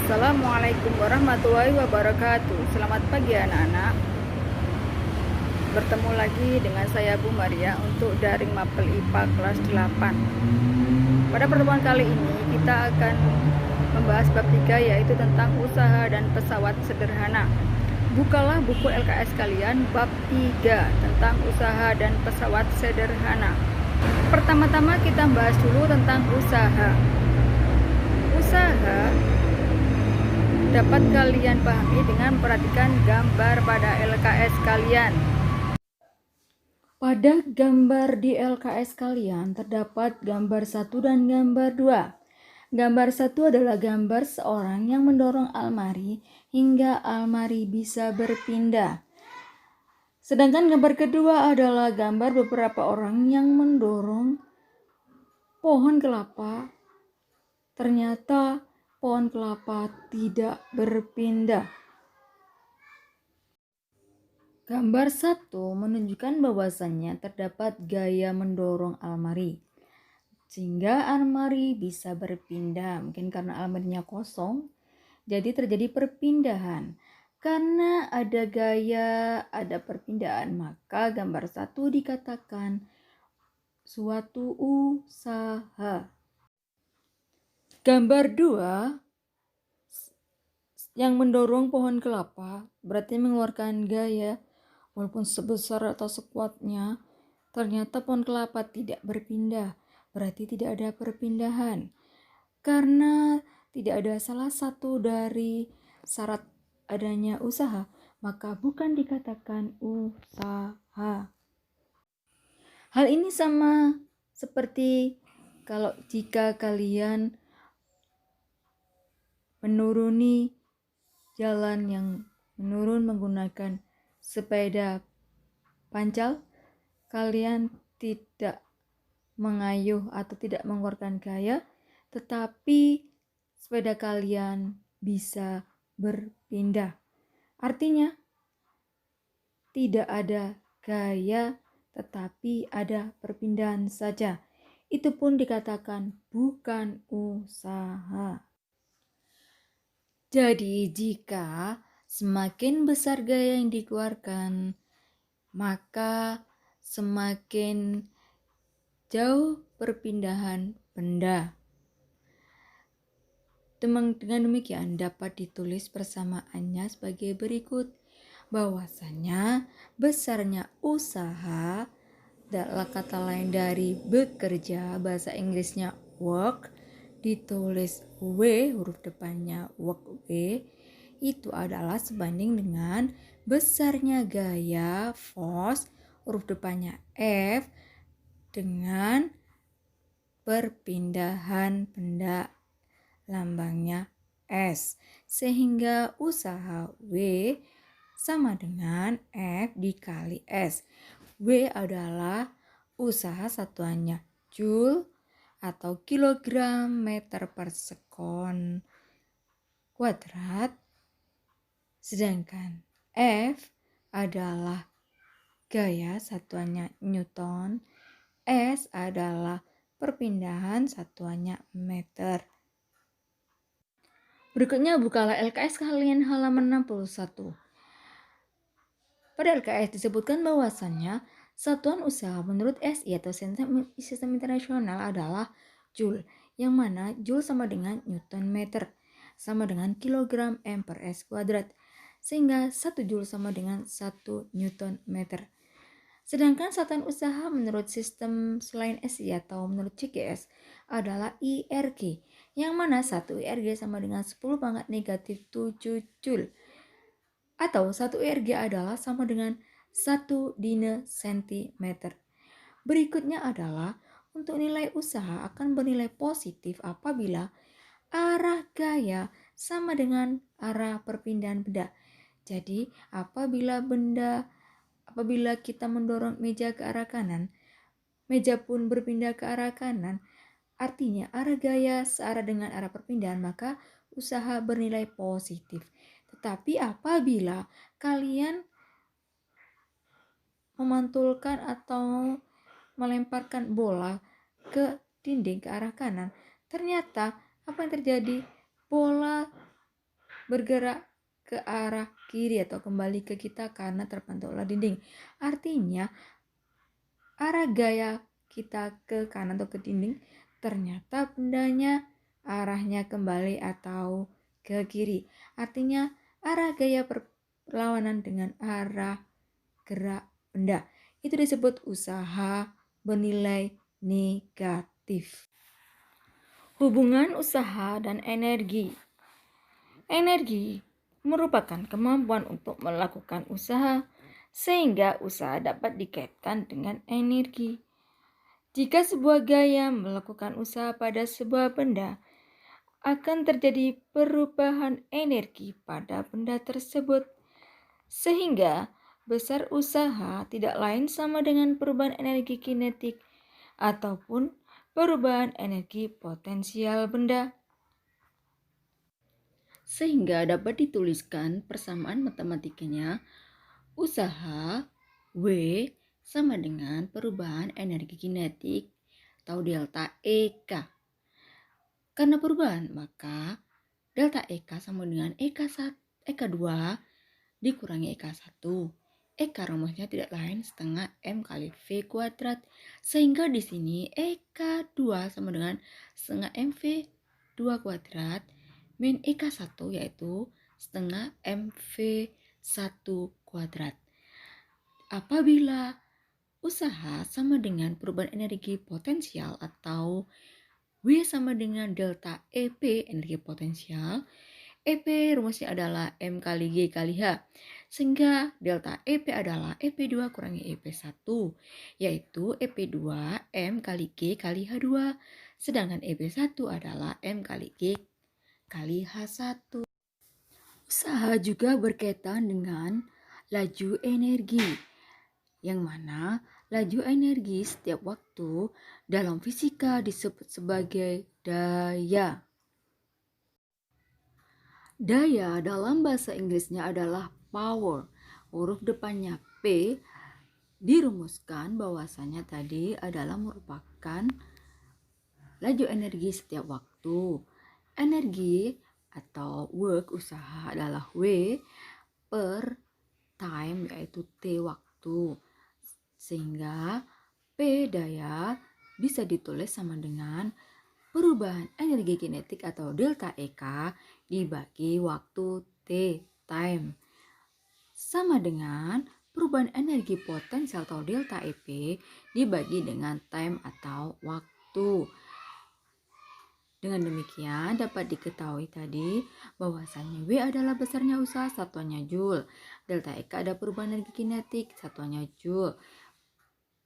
Assalamualaikum warahmatullahi wabarakatuh. Selamat pagi anak-anak. Bertemu lagi dengan saya Bu Maria untuk daring mapel IPA kelas 8. Pada pertemuan kali ini kita akan membahas bab 3, yaitu tentang usaha dan pesawat sederhana. Bukalah buku LKS kalian bab 3 tentang usaha dan pesawat sederhana. Pertama-tama kita bahas dulu tentang usaha. Usaha dapat kalian pahami dengan memperhatikan gambar pada LKS kalian. Pada gambar di LKS kalian terdapat gambar 1 dan gambar 2. Gambar 1 adalah gambar seorang yang mendorong almari hingga almari bisa berpindah. Sedangkan gambar kedua adalah gambar beberapa orang yang mendorong pohon kelapa. Ternyata pohon kelapa tidak berpindah. Gambar 1 menunjukkan bahwasannya terdapat gaya mendorong almari, sehingga almari bisa berpindah. Mungkin karena almarinya kosong, jadi terjadi perpindahan. Karena ada gaya, ada perpindahan, maka gambar 1 dikatakan suatu usaha. Gambar 2 yang mendorong pohon kelapa berarti mengeluarkan gaya, walaupun sebesar atau sekuatnya, ternyata pohon kelapa tidak berpindah, berarti tidak ada perpindahan. Karena tidak ada salah satu dari syarat adanya usaha, maka bukan dikatakan usaha. Hal ini sama seperti kalau jika kalian menuruni jalan yang menurun menggunakan sepeda pancal, kalian tidak mengayuh atau tidak mengeluarkan gaya, tetapi sepeda kalian bisa berpindah. Artinya tidak ada gaya, tetapi ada perpindahan saja. Itu pun dikatakan bukan usaha. Jadi jika semakin besar gaya yang dikeluarkan, maka semakin jauh perpindahan benda. Dengan demikian dapat ditulis persamaannya sebagai berikut, bahwasanya besarnya usaha adalah kata lain dari bekerja, bahasa Inggrisnya work, ditulis W, huruf depannya work W, itu adalah sebanding dengan besarnya gaya force, huruf depannya F, dengan perpindahan benda, lambangnya S, sehingga usaha W sama dengan F dikali S. W adalah usaha satuannya joule atau kilogram meter per sekon kuadrat, sedangkan F adalah gaya satuannya newton, S adalah perpindahan satuannya meter. Berikutnya bukalah LKS kalian halaman 61. Pada LKS disebutkan bahwasannya satuan usaha menurut SI atau sistem internasional adalah joule, yang mana joule sama dengan newton meter, sama dengan kilogram m per s kuadrat, sehingga 1 joule sama dengan 1 newton meter. Sedangkan satuan usaha menurut sistem selain SI atau menurut CGS adalah IRG, yang mana 1 IRG sama dengan 10 pangkat negatif 7 joule, atau 1 IRG adalah sama dengan 1 dine sentimeter. Berikutnya adalah untuk nilai usaha akan bernilai positif apabila arah gaya sama dengan arah perpindahan benda. Jadi apabila kita mendorong meja ke arah kanan, meja pun berpindah ke arah kanan, artinya arah gaya searah dengan arah perpindahan, maka usaha bernilai positif. Tetapi apabila kalian memantulkan atau melemparkan bola ke dinding ke arah kanan, ternyata apa yang terjadi? Bola bergerak ke arah kiri atau kembali ke kita karena terbentuk oleh dinding. Artinya arah gaya kita ke kanan atau ke dinding, ternyata bendanya arahnya kembali atau ke kiri. Artinya arah gaya berlawanan dengan arah gerak benda. Itu disebut usaha bernilai negatif. Hubungan usaha dan energi. Energi merupakan kemampuan untuk melakukan usaha, sehingga usaha dapat dikaitkan dengan energi. Jika sebuah gaya melakukan usaha pada sebuah benda, akan terjadi perubahan energi pada benda tersebut, sehingga besar usaha tidak lain sama dengan perubahan energi kinetik ataupun perubahan energi potensial benda. Sehingga dapat dituliskan persamaan matematikanya, usaha W sama dengan perubahan energi kinetik atau delta EK. Karena perubahan, maka delta EK sama dengan EK2 dikurangi EK1. EK rumusnya tidak lain setengah M kali V kuadrat. Sehingga di sini EK2 sama dengan setengah MV2 kuadrat min EK1 yaitu setengah MV1 kuadrat. Apabila usaha sama dengan perubahan energi potensial atau W sama dengan delta EP energi potensial, EP rumusnya adalah M kali G kali H, sehingga delta EP adalah EP2 kurangi EP1, yaitu EP2 M kali G kali H2, sedangkan EP1 adalah M kali G kali H1. Usaha juga berkaitan dengan laju energi, yang mana laju energi setiap waktu dalam fisika disebut sebagai daya. Daya dalam bahasa Inggrisnya adalah power. Huruf depannya P dirumuskan bahwasanya tadi adalah merupakan laju energi setiap waktu. Energi atau work usaha adalah W per time yaitu T waktu. Sehingga P daya bisa ditulis sama dengan perubahan energi kinetik atau delta EK dibagi waktu T, time. Sama dengan perubahan energi potensial atau delta EP dibagi dengan time atau waktu. Dengan demikian dapat diketahui tadi bahwasannya W adalah besarnya usaha satuannya Joule. Delta EK ada perubahan energi kinetik satuannya Joule.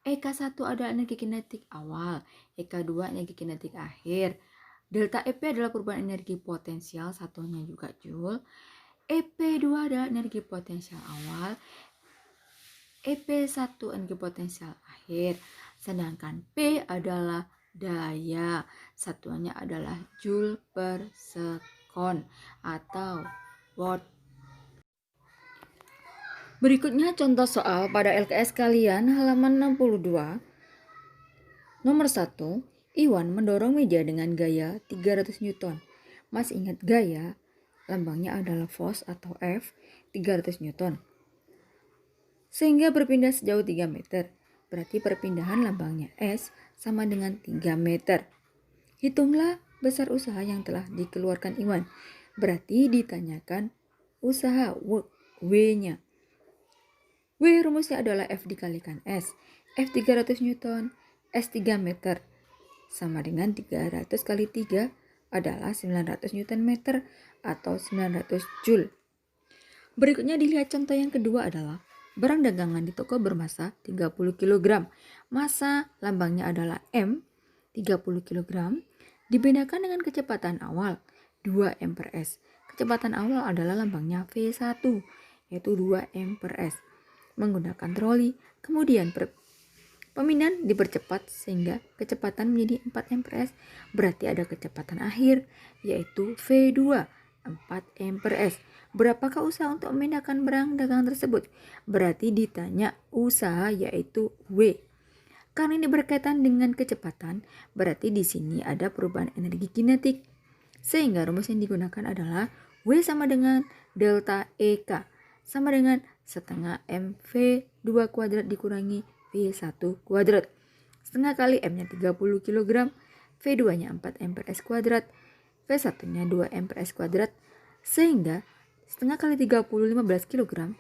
EK1 adalah energi kinetik awal, EK2 energi kinetik akhir. Delta EP adalah perubahan energi potensial satuannya juga Joule. EP2 adalah energi potensial awal, EP1 energi potensial akhir. Sedangkan P adalah daya, satuannya adalah Joule per sekon atau watt. Berikutnya contoh soal pada LKS kalian halaman 62. Nomor 1, Iwan mendorong meja dengan gaya 300 Newton. Masih ingat gaya? Lambangnya adalah force atau F 300 Newton. Sehingga berpindah sejauh 3 meter. Berarti perpindahan lambangnya S sama dengan 3 meter. Hitunglah besar usaha yang telah dikeluarkan Iwan. Berarti ditanyakan usaha W-nya. W rumusnya adalah F dikalikan S. F 300 Newton, S 3 meter. Sama dengan 300 kali 3 adalah 900 Newton meter atau 900 Joule. Berikutnya dilihat contoh yang kedua adalah barang dagangan di toko bermassa 30 kg. Massa lambangnya adalah M, 30 kg, dibedakan dengan kecepatan awal 2 M per S. Kecepatan awal adalah lambangnya V1, yaitu 2 M per S. Menggunakan troli, kemudian pemindahan dipercepat sehingga kecepatan menjadi 4 M per S. Berarti ada kecepatan akhir, yaitu V2, 4 M per S. Berapakah usaha untuk memindahkan barang dagangan tersebut? Berarti ditanya usaha, yaitu W. Karena ini berkaitan dengan kecepatan, berarti di sini ada perubahan energi kinetik. Sehingga rumus yang digunakan adalah W sama dengan delta EK sama dengan setengah MV2 kuadrat dikurangi V1 kuadrat. Setengah kali M-nya 30 kg, V2-nya 4 M per S kuadrat, V1-nya 2 M per S kuadrat, sehingga setengah kali 30 15 kg,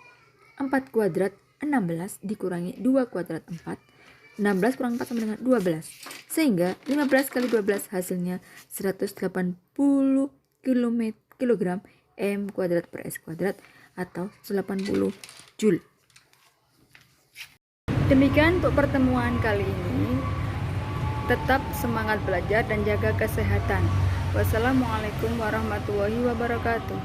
4 kuadrat 16 dikurangi 2 kuadrat 4, 16 kurang 4 sama dengan 12, sehingga 15 kali 12 hasilnya 180 kg M kuadrat per S kuadrat atau 180 Joule. Demikian untuk pertemuan kali ini. Tetap semangat belajar dan jaga kesehatan. Wassalamualaikum warahmatullahi wabarakatuh.